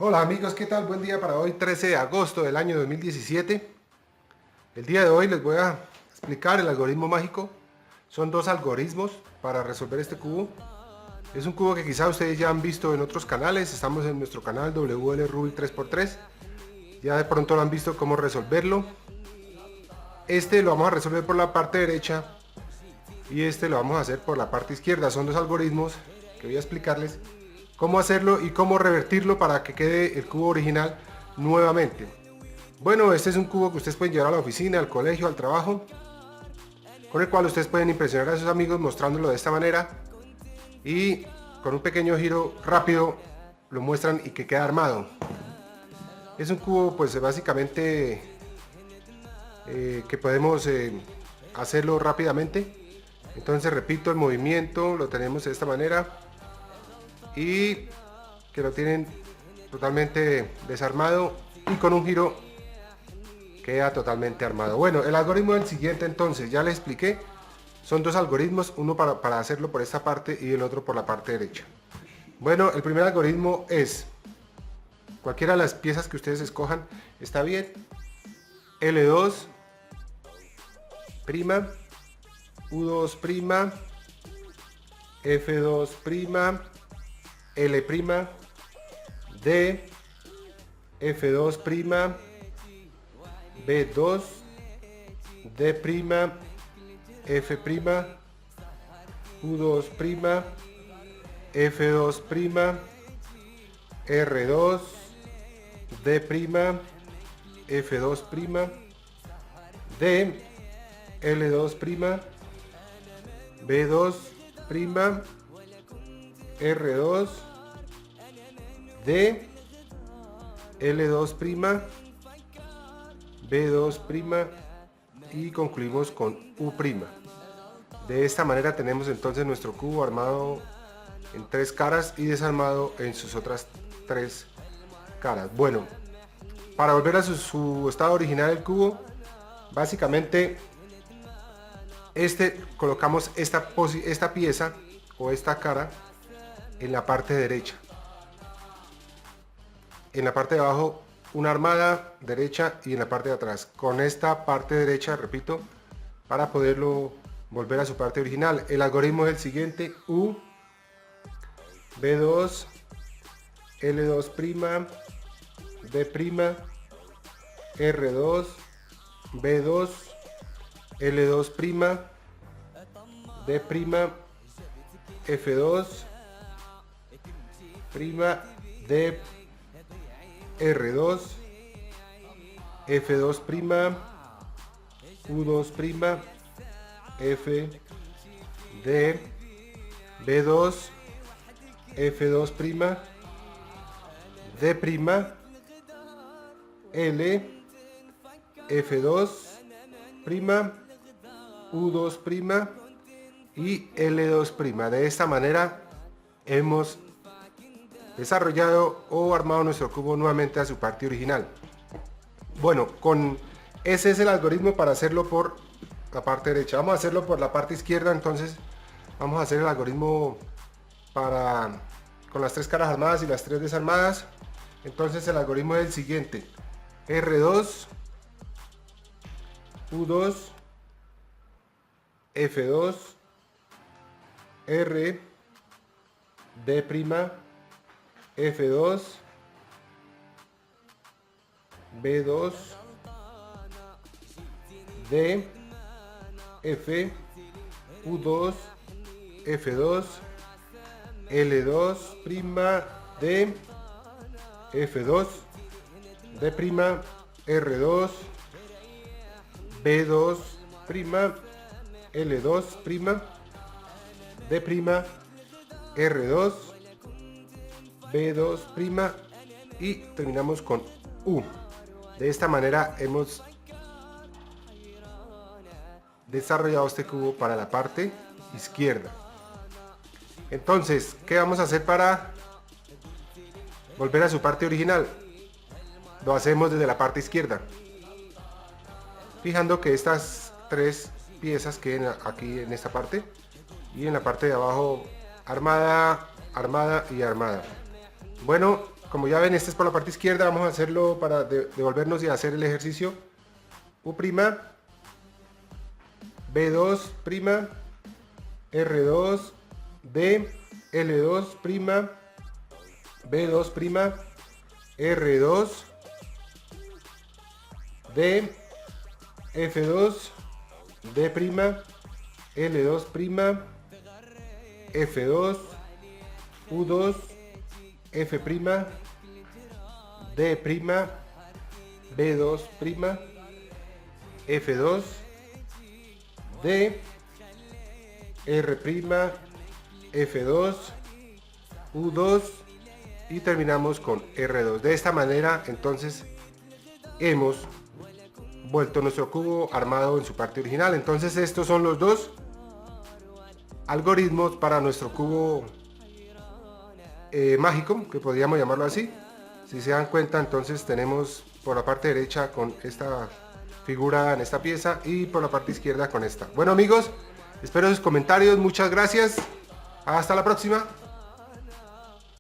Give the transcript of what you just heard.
Hola amigos, ¿qué tal? Buen día para hoy, 13 de agosto del año 2017. El día de hoy les voy a explicar el algoritmo mágico. Son dos algoritmos para resolver este cubo. Es un cubo que quizá ustedes ya han visto en otros canales. Estamos en nuestro canal WL Rubik 3x3. Ya de pronto lo han visto cómo resolverlo. Este lo vamos a resolver por la parte derecha y este lo vamos a hacer por la parte izquierda. Son dos algoritmos que voy a explicarles cómo hacerlo y cómo revertirlo para que quede el cubo original nuevamente. Bueno, este es un cubo que ustedes pueden llevar a la oficina, al colegio, al trabajo, con el cual ustedes pueden impresionar a sus amigos mostrándolo de esta manera y con un pequeño giro rápido lo muestran y que queda armado. Es un cubo pues básicamente que podemos hacerlo rápidamente. Entonces repito, el movimiento lo tenemos de esta manera y que lo tienen totalmente desarmado y con un giro queda totalmente armado. Bueno, el algoritmo es el siguiente, entonces ya les expliqué. Son dos algoritmos, uno para hacerlo por esta parte y el otro por la parte derecha. Bueno, el primer algoritmo es cualquiera de las piezas que ustedes escojan está bien. L2 prima, U2 prima, F2 prima, L prima, D, F2 prima, B2, D prima, F prima, U2 prima, F2 prima, R2, D prima, F2 prima, D, L2 prima, B2 prima, R2, D, L2 prima, B2 prima y concluimos con U prima. De esta manera tenemos entonces nuestro cubo armado en tres caras y desarmado en sus otras tres caras. Bueno, para volver a su estado original el cubo, básicamente colocamos esta pieza o esta cara en la parte derecha. En la parte de abajo una armada derecha y en la parte de atrás. Con esta parte derecha, repito, para poderlo volver a su parte original. El algoritmo es el siguiente: U, B2, L2', D', R2, B2, L2', D', F2, D, R2, F2', U2', F, D, B2, F2', D', L, F2', U2' y L2'. De esta manera hemos desarrollado o armado nuestro cubo nuevamente a su parte original. Bueno, ese es el algoritmo para hacerlo por la parte derecha. Vamos a hacerlo por la parte izquierda. Entonces vamos a hacer el algoritmo con las tres caras armadas y las tres desarmadas. Entonces el algoritmo es el siguiente: R2, U2, F2, R, D', F2, B2, D, F, U2, F2, L2', D, F2, D', R2, B2', L2', D', R2, B2' y terminamos con U. De esta manera hemos desarrollado este cubo para la parte izquierda. Entonces, ¿qué vamos a hacer para volver a su parte original? Lo hacemos desde la parte izquierda, fijando que estas tres piezas queden aquí en esta parte y en la parte de abajo armada, armada y armada. Bueno, como ya ven, este es por la parte izquierda. Vamos a hacerlo para devolvernos y hacer el ejercicio. U', B2', R2, D, L2', B2', R2, D, F2, D', L2', F2, U2, F', D', B2', F2, D, R', F2, U2 y terminamos con R2. De esta manera entonces hemos vuelto nuestro cubo armado en su parte original. Entonces estos son los dos algoritmos para nuestro cubo mágico, que podríamos llamarlo así. Si se dan cuenta, entonces tenemos por la parte derecha con esta figura en esta pieza y por la parte izquierda con esta. Bueno amigos, espero sus comentarios, muchas gracias, hasta la próxima.